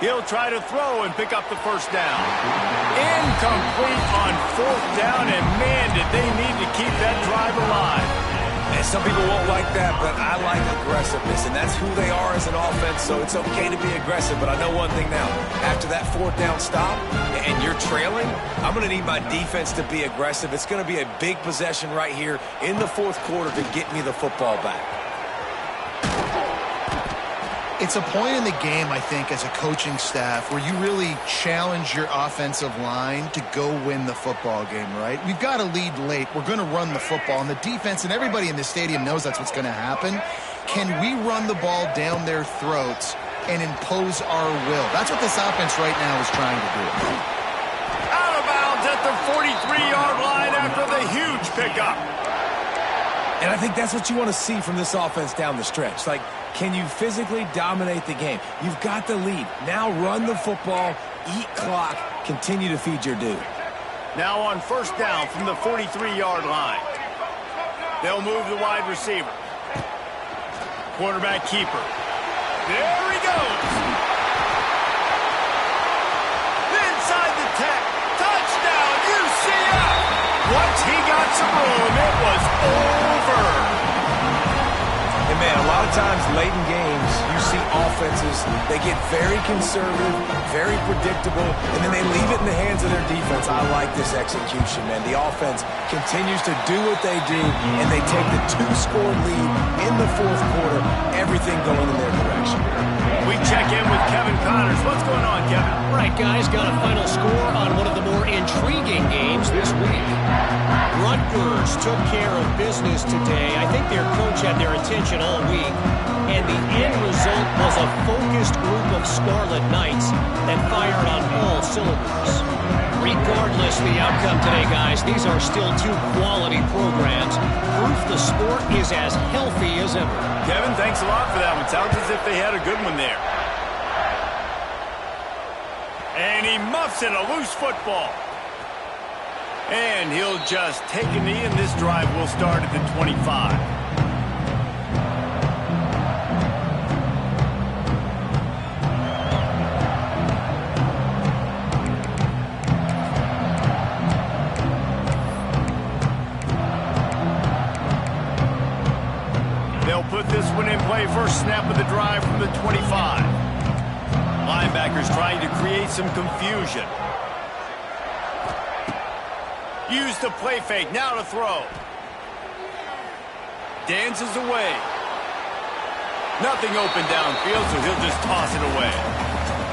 He'll try to throw and pick up the first down. Incomplete on fourth down, and man, did they need to keep that drive alive. And some people won't like that, but I like aggressiveness, and that's who they are as an offense, so it's okay to be aggressive. But I know one thing now. After that fourth down stop and you're trailing, I'm going to need my defense to be aggressive. It's going to be a big possession right here in the fourth quarter to get me the football back. It's a point in the game, I think, as a coaching staff where you really challenge your offensive line to go win the football game, right? We've got to lead late. We're going to run the football, and the defense and everybody in the stadium knows that's what's going to happen. Can we run the ball down their throats and impose our will? That's what this offense right now is trying to do. Out of bounds at the 43-yard line after the huge pickup. And I think that's what you want to see from this offense down the stretch. Like, can you physically dominate the game? You've got the lead. Now run the football, eat clock, continue to feed your dude. Now on first down from the 43-yard line. They'll move the wide receiver. Quarterback keeper. There he goes. Inside the 10. Touchdown, UCF. Once he got some room, it was over. And man, a lot of times late in games, you see offenses, they get very conservative, very predictable, and then they leave it in the hands of their defense. I like this execution, man. The offense continues to do what they do, and they take the two-score lead in the fourth quarter, everything going in their direction. We check in with Kevin Connors. What's going on, Kevin? Right, guys, got a final score on one of the more intriguing games this week. Rutgers took care of business today. I think their coach had their attention all week, and the end result was a focused group of Scarlet Knights that fired on all cylinders. Regardless the outcome today, guys, these are still two quality programs. Proof the sport is as healthy as ever. Kevin, thanks a lot for that one. Sounds as if they had a good one there. And he muffs it, a loose football. And he'll just take a knee, and this drive will start at the 25. They'll put this one in play. First snap of the drive from the 25. Linebackers trying to create some confusion. Use the play fake. Now to throw. Dances away. Nothing open downfield, so he'll just toss it away.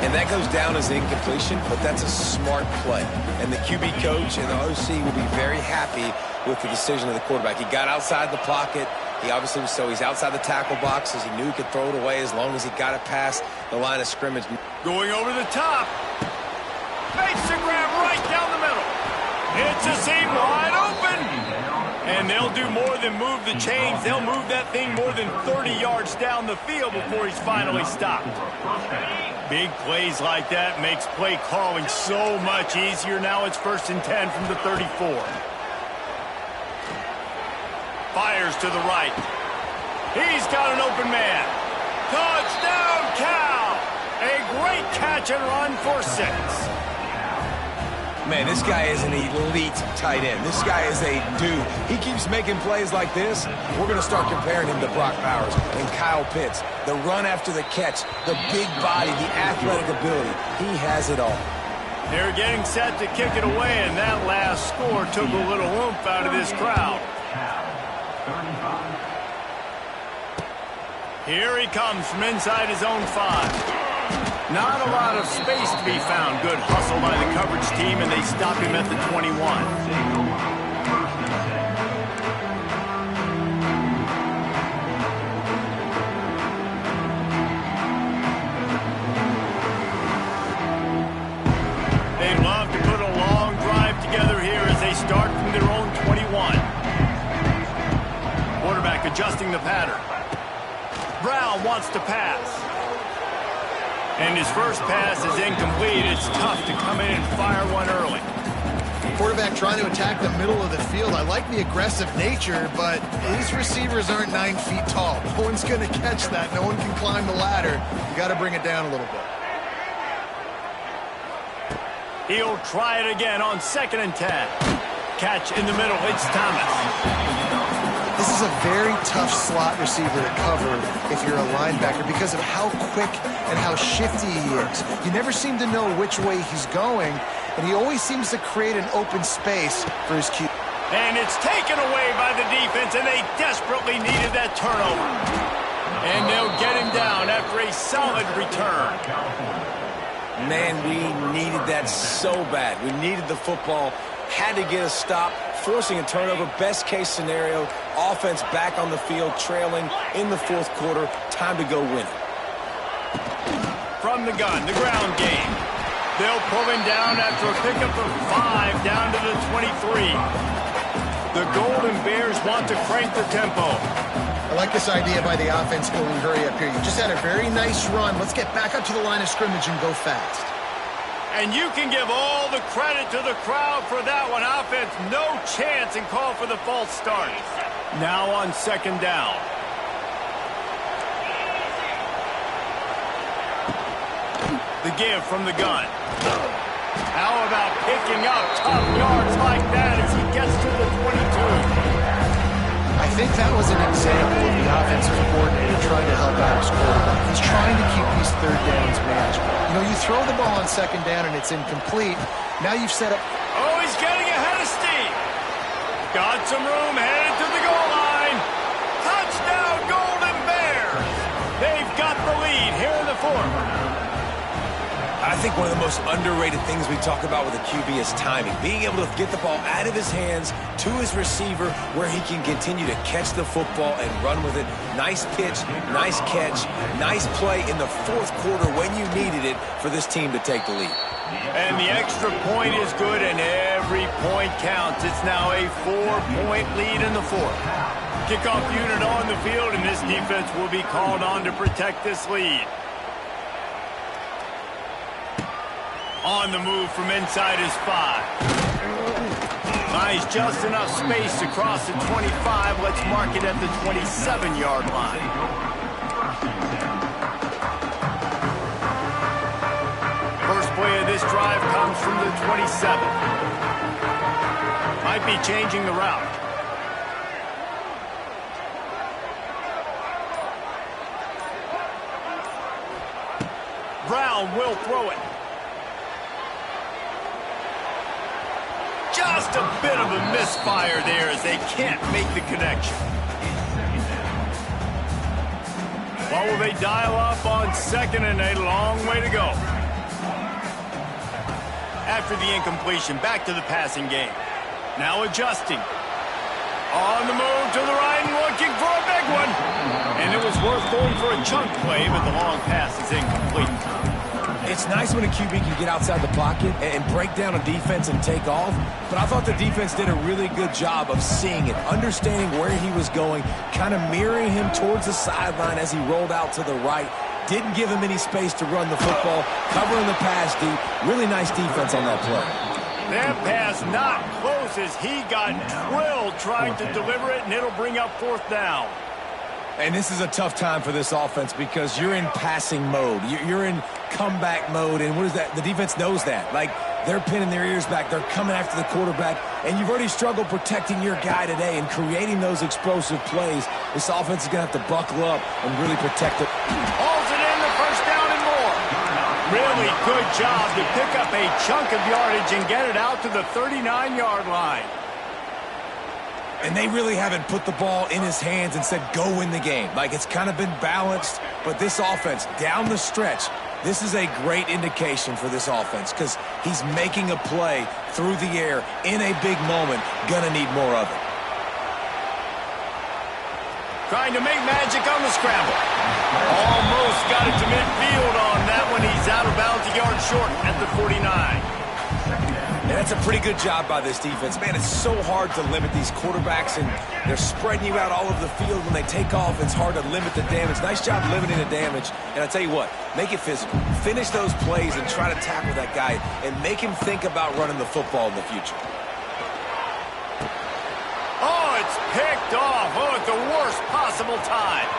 And that goes down as incompletion, but that's a smart play. And the QB coach and the OC will be very happy with the decision of the quarterback. He got outside the pocket. He obviously was, so he's outside the tackle boxes. He knew he could throw it away as long as he got it past the line of scrimmage. Going over the top. Makes the grab right down the middle. It's a seam wide open. And they'll do more than move the chains. They'll move that thing more than 30 yards down the field before he's finally stopped. Big plays like that makes play calling so much easier. Now it's 1st and 10 from the 34. Fires to the right. He's got an open man. Touchdown, Cal! A great catch and run for 6. Man, this guy is an elite tight end. This guy is a dude. He keeps making plays like this. We're going to start comparing him to Brock Bowers and Kyle Pitts. The run after the catch, the big body, the athletic ability. He has it all. They're getting set to kick it away, and that last score took a little oomph out of this crowd. Here he comes from inside his own 5. Not a lot of space to be found. Good hustle by the coverage team, and they stop him at the 21. They love to put a long drive together here as they start from their own 21. Quarterback adjusting the pattern. Brown wants to pass. And his first pass is incomplete. It's tough to come in and fire one early. Quarterback trying to attack the middle of the field. I like the aggressive nature, but his receivers aren't 9 feet tall. No one's going to catch that. No one can climb the ladder. You got to bring it down a little bit. He'll try it again on 2nd and 10. Catch in the middle. It's Thomas. This is a very tough slot receiver to cover if you're a linebacker because of how quick and how shifty he is. You never seem to know which way he's going, and he always seems to create an open space for his QB. And it's taken away by the defense, and they desperately needed that turnover. And they'll get him down after a solid return. Man, we needed that so bad. We needed the football, had to get a stop, forcing a turnover. Best case scenario, offense back on the field, trailing in the 4th quarter. Time to go win it. From the gun, the ground game. They'll pull him down after a pickup of 5 down to the 23. The Golden Bears want to crank the tempo. I like this idea by the offense going hurry up here. You just had a very nice run. Let's get back up to the line of scrimmage and go fast. And you can give all the credit to the crowd for that one. Offense, no chance, and call for the false start. Now on 2nd down. The give from the gun. How about picking up tough yards like that as he gets to the 22? I think that was an example of the offensive coordinator trying to help out his quarterback. He's trying to keep these 3rd downs manageable. You know, you throw the ball on 2nd down and it's incomplete. Now you've set up... Oh, he's getting ahead of steam. Got some room, headed to the goal line. Touchdown, Golden Bears. They've got the lead here in the 4th. I think one of the most underrated things we talk about with a QB is timing. Being able to get the ball out of his hands to his receiver where he can continue to catch the football and run with it. Nice pitch, nice catch, nice play in the 4th quarter when you needed it for this team to take the lead. And the extra point is good, and every point counts. It's now a 4-point lead in the 4th. Kickoff unit on the field, and this defense will be called on to protect this lead. On the move from inside his 5. Nice, just enough space to cross the 25. Let's mark it at the 27-yard line. First play of this drive comes from the 27. Might be changing the route. Brown will throw it. Just a bit of a misfire there as they can't make the connection. What will they dial up on 2nd and a long way to go? After the incompletion, back to the passing game. Now adjusting. On the move to the right and looking for a big one. And it was worth going for a chunk play, but the long pass is incomplete. It's nice when a QB can get outside the pocket and break down a defense and take off, but I thought the defense did a really good job of seeing it, understanding where he was going, kind of mirroring him towards the sideline as he rolled out to the right. Didn't give him any space to run the football, covering the pass deep. Really nice defense on that play. That pass not close as he got drilled trying to deliver it, and it'll bring up 4th down. And this is a tough time for this offense because you're in passing mode. You're in comeback mode, and what is that? The defense knows that. Like, they're pinning their ears back. They're coming after the quarterback, and you've already struggled protecting your guy today and creating those explosive plays. This offense is going to have to buckle up and really protect it. Hauls it in, the 1st down and more. Really good job to pick up a chunk of yardage and get it out to the 39-yard line. And they really haven't put the ball in his hands and said, go win the game. Like, it's kind of been balanced, but this offense, down the stretch, this is a great indication for this offense because he's making a play through the air in a big moment. Gonna need more of it. Trying to make magic on the scramble. Almost got it to midfield on that one. He's out of bounds, a yard short at the 49. And that's a pretty good job by this defense. Man, it's so hard to limit these quarterbacks, and they're spreading you out all over the field. When they take off, it's hard to limit the damage. Nice job limiting the damage. And I tell you what, make it physical. Finish those plays and try to tackle that guy and make him think about running the football in the future. Oh, it's picked off. Oh, at the worst possible time.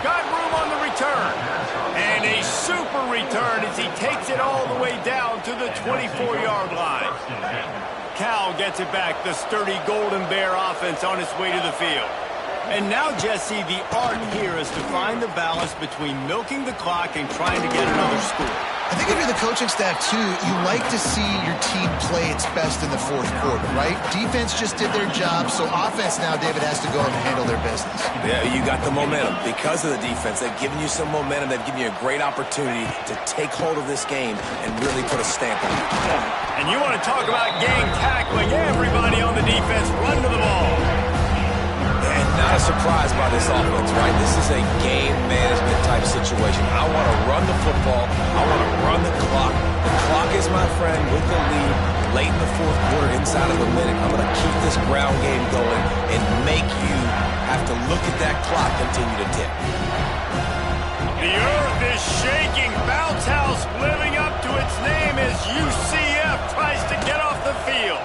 got room on the return. And a super return as he takes it all the way down to the 24-yard line. Cal gets it back, the sturdy Golden Bear offense on its way to the field. And now, Jesse, the art here is to find the balance between milking the clock and trying to get another score. I think if you're the coaching staff, too, you like to see your team play its best in the fourth quarter, right? Defense just did their job, so offense now, David, has to go and handle their business. Yeah, you got the momentum. Because of the defense, they've given you some momentum. They've given you a great opportunity to take hold of this game and really put a stamp on it. And you want to talk about gang tackling, everybody on the defense run to the ball. And not a surprise by this offense, right? This is a game management type situation. I want to run the football. I want to run the clock. The clock is my friend with the lead late in the fourth quarter, inside of a minute. I'm going to keep this ground game going and make you have to look at that clock continue to tick. The earth is shaking. Bounce House living up to its name as UCF tries to get off the field.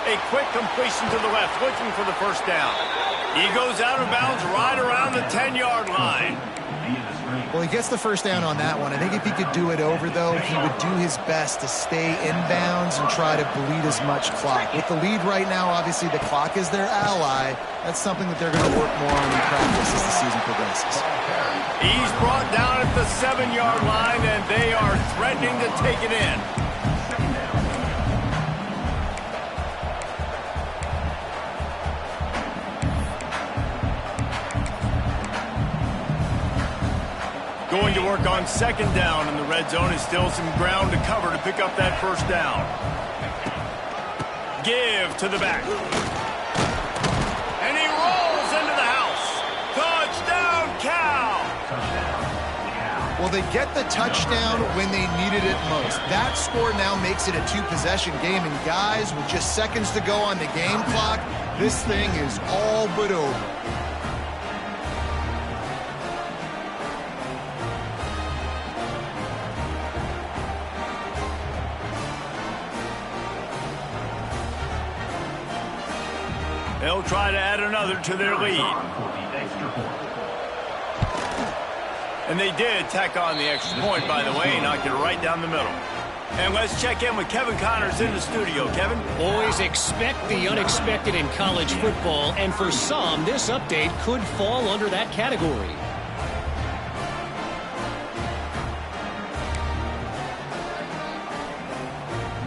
A quick completion to the left, looking for the first down. He goes out of bounds right around the 10-yard line. Well, he gets the first down on that one. I think if he could do it over, though, he would do his best to stay in bounds and try to bleed as much clock. With the lead right now, obviously the clock is their ally. That's something that they're going to work more on in practice as the season progresses. He's brought down at the 7-yard line, and they are threatening to take it in. Going to work on second down in the red zone is still some ground to cover to pick up that first down. Give to the back. And he rolls into the house. Touchdown, Cal! Well, they get the touchdown when they needed it most. That score now makes it a two-possession game. And guys, with just seconds to go on the game clock, this thing is all but over. They'll try to add another to their lead. And they did tack on the extra point, by the way, knocked it right down the middle. And let's check in with Kevin Connors in the studio. Kevin? Always expect the unexpected in college football, and for some, this update could fall under that category.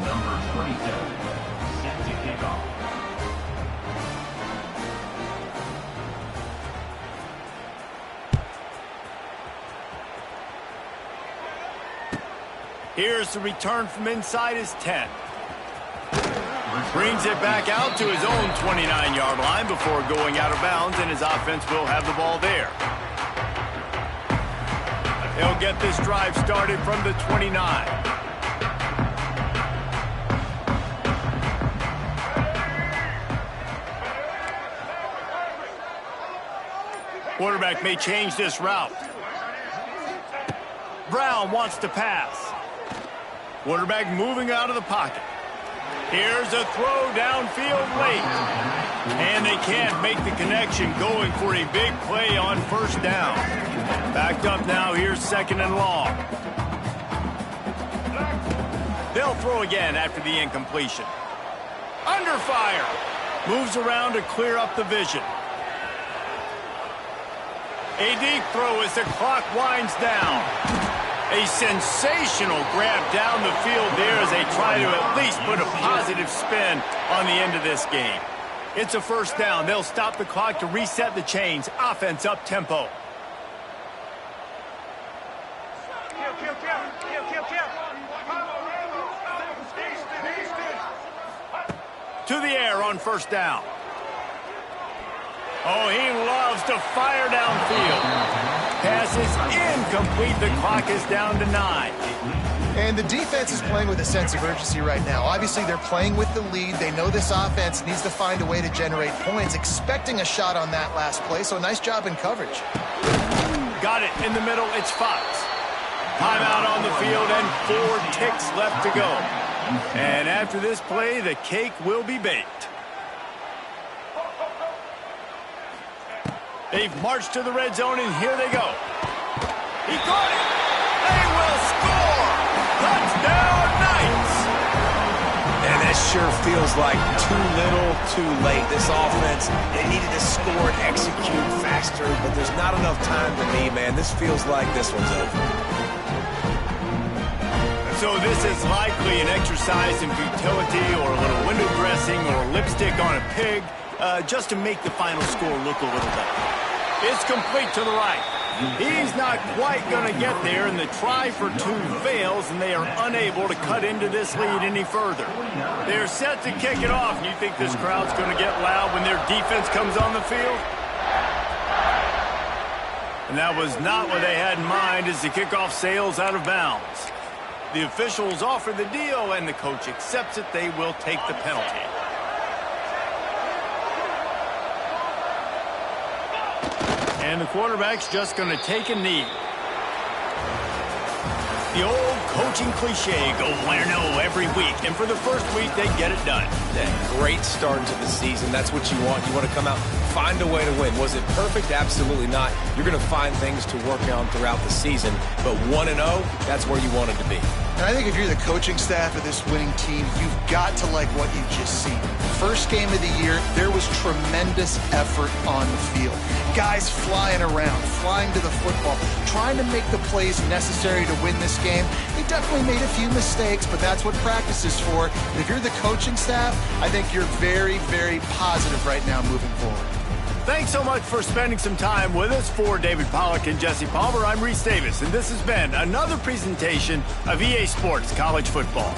Number 27, set to kick off. Here's the return from inside his 10. Brings it back out to his own 29-yard line before going out of bounds, and his offense will have the ball there. They'll get this drive started from the 29. Quarterback may change this route. Brown wants to pass. Quarterback moving out of the pocket. Here's a throw downfield late. And they can't make the connection, going for a big play on first down. Backed up now, here's second and long. They'll throw again after the incompletion. Under fire. Moves around to clear up the vision. A deep throw as the clock winds down. A sensational grab down the field there as they try to at least put a positive spin on the end of this game. It's a first down. They'll stop the clock to reset the chains. Offense up tempo. To the air on first down. Oh, he loves to fire downfield. Pass is incomplete. The clock is down to 9. And the defense is playing with a sense of urgency right now. Obviously, they're playing with the lead. They know this offense needs to find a way to generate points, expecting a shot on that last play. So nice job in coverage. Got it in the middle. It's Fox. Timeout on the field and 4 ticks left to go. And after this play, the cake will be baked. They've marched to the red zone, and here they go. He caught it. They will score. Touchdown, Knights. And that sure feels like too little, too late. This offense, they needed to score and execute faster, but there's not enough time to me, man. This feels like this one's over. So this is likely an exercise in futility or a little window dressing or lipstick on a pig, just to make the final score look a little better. It's complete to the right. He's not quite going to get there, and the try for two fails, and they are unable to cut into this lead any further. They're set to kick it off, and you think this crowd's going to get loud when their defense comes on the field? And that was not what they had in mind as the kickoff sails out of bounds. The officials offer the deal, and the coach accepts it. They will take the penalty. And the quarterback's just going to take a knee. The old coaching cliche, go win or no every week. And for the first week, they get it done. Great start to the season. That's what you want. You want to come out, find a way to win. Was it perfect? Absolutely not. You're going to find things to work on throughout the season. But 1-0, that's where you wanted to be. And I think if you're the coaching staff of this winning team, you've got to like what you've just seen. First game of the year, there was tremendous effort on the field. Guys flying around, flying to the football, trying to make the plays necessary to win this game. They definitely made a few mistakes, but that's what practice is for. And if you're the coaching staff, I think you're very, very positive right now moving forward. Thanks so much for spending some time with us. For David Pollack and Jesse Palmer, I'm Reese Davis, and this has been another presentation of EA Sports College Football.